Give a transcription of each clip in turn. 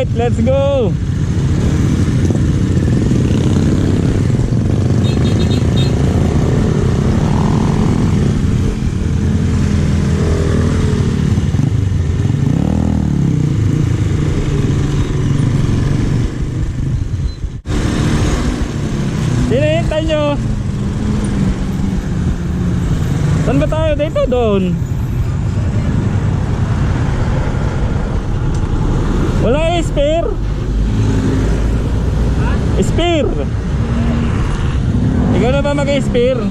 Alright, let's go. Hinihintay nyo. Saan ba tayo? Dito, doon. Wala spare. Spare. Ikaw na ba mag-spare?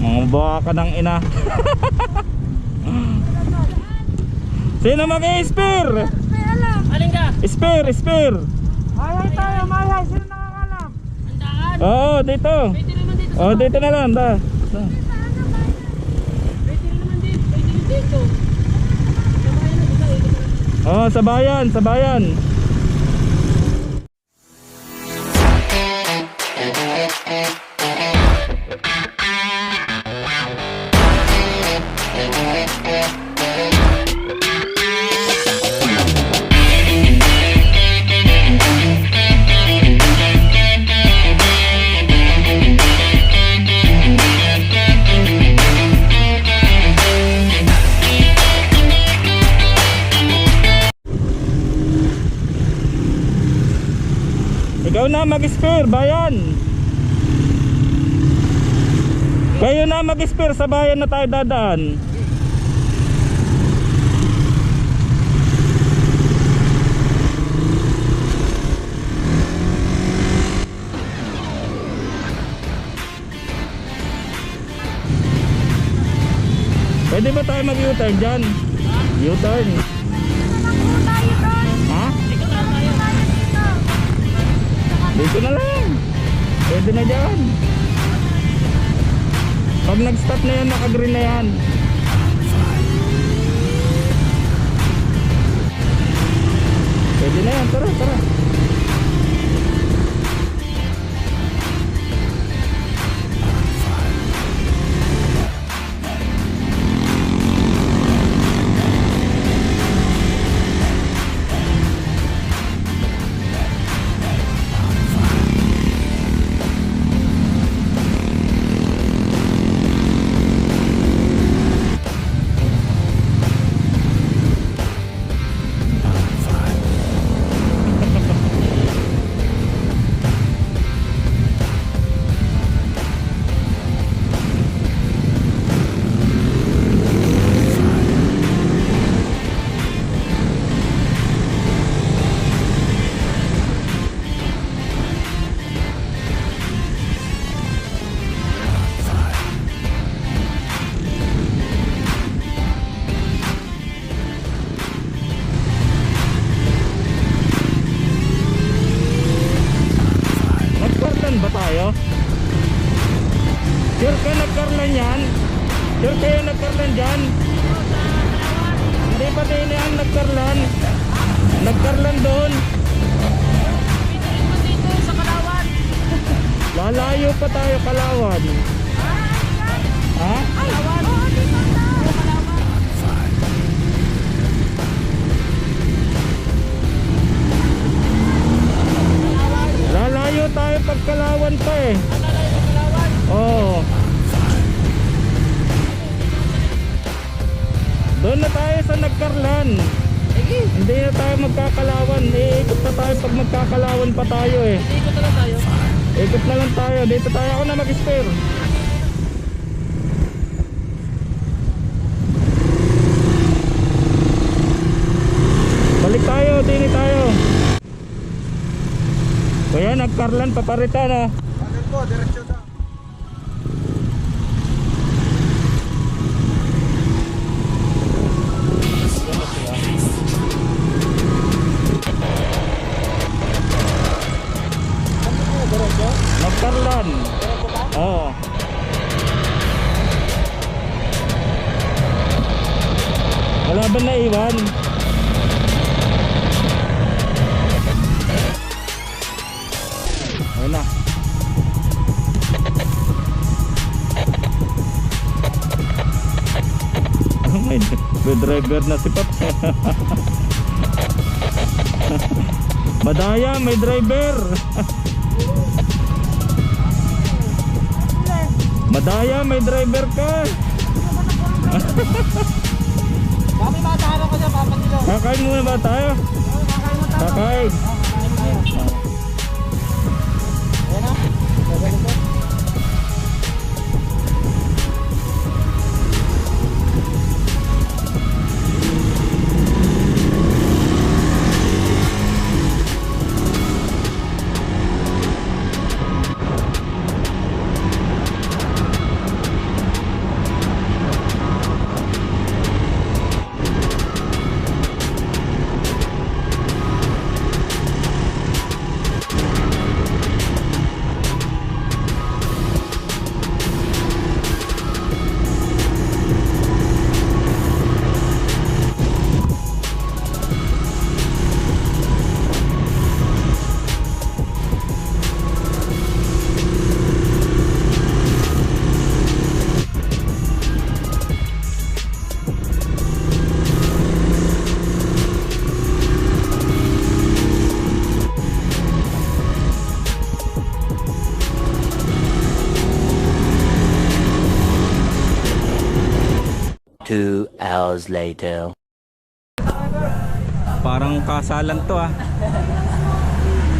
Mga baka ng ina. Sino mag-spare? Alin ka? Spare, spare. Mayay tayo, mayay. Sino nakakalam? Andaan. Oo, dito. Pwede naman dito. Oo, dito na lang. Da. Pwede naman dito. Pwede naman dito. Sabayan na dito. Oo, sa bayan, sa bayan. Ikaw na mag-spare, bayan. Kayo na mag-spare, sa bayan na tayo dadaan. Pwede ba tayo mag-U-turn dyan? U-turn. Ha? Dito na lang. Pwede na dyan. Pag nag-stop na yan, naka-green na yan. Pwede na yan. Tara, tara. Sure ka nagkarlan yan? Sure kayo nagkarlan dyan? Hindi pa din yan nagkarlan? Nagkarlan doon? Dito sa Kalawan. Lalayo pa tayo, Kalawan. Ha? Kalawan. Lalayo tayo pag Kalawan pa eh. Oo. Doon na tayo sa nagkarlan. Hindi na tayo magkakalawan. Iikot na tayo pag magkakalawan pa tayo eh. Ikot na lang tayo. Ikot na lang tayo. Dito tayo, ako na mag-spare. Balik tayo, dini tayo. Kaya nagkarlan, paparitan ah. Bakit po, diretsyo na. Nagkarlan. Oo. Wala ba naiwan? Ayun na. Oh my God. May driver na si Pap. Madaya, may driver. Madaya, may driver ka. Kami matalo ko dyan, papagilo. Kakain muna ba tayo? Kakain mo tayo. Kakain. Ayan na. Gagaling ko. Two hours later. Parang kasalan to ah.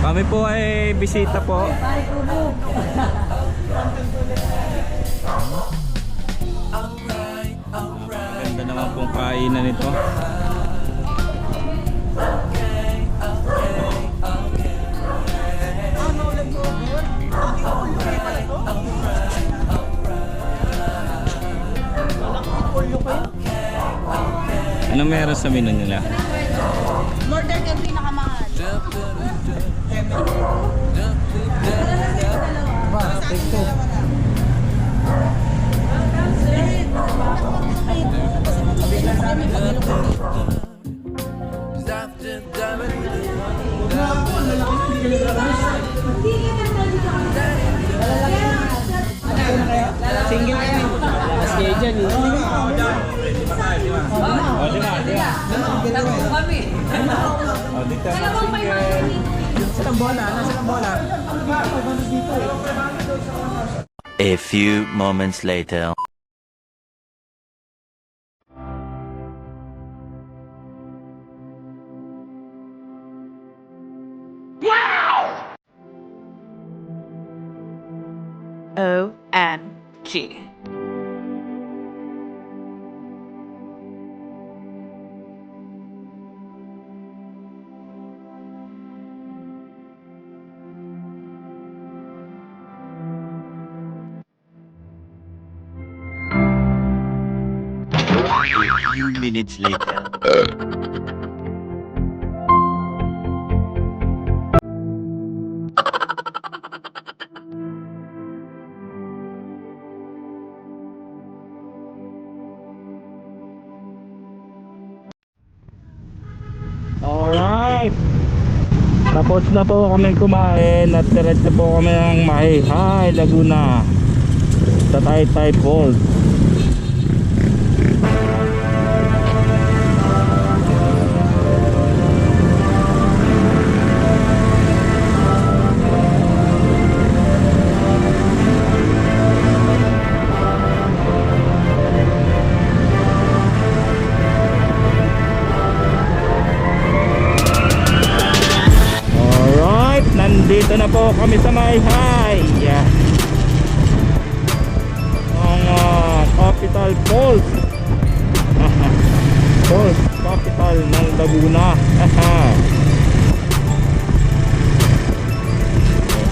Kami po ay bisita po. Ganda naman pong kainan nito. Ano meron sa menu nila? Northern yung pinakamahal. Ba, take two. Single kayo. Mas kayo dyan eh. A few moments later. OMG. A few minutes later. Alright. Tapos na po kami kumain at diretso po kami ng Mahihay, Laguna sa Taytay Falls. Alright, nandito na po kami sa Mahihay. Ang capital Falls. Falls, capital ng Laguna.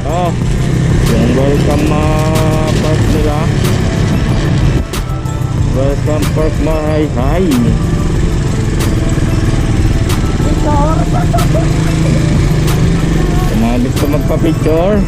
Ito, yung welcome park nila. Welcome park Mahihay. Sa mga gusto magpa-picture,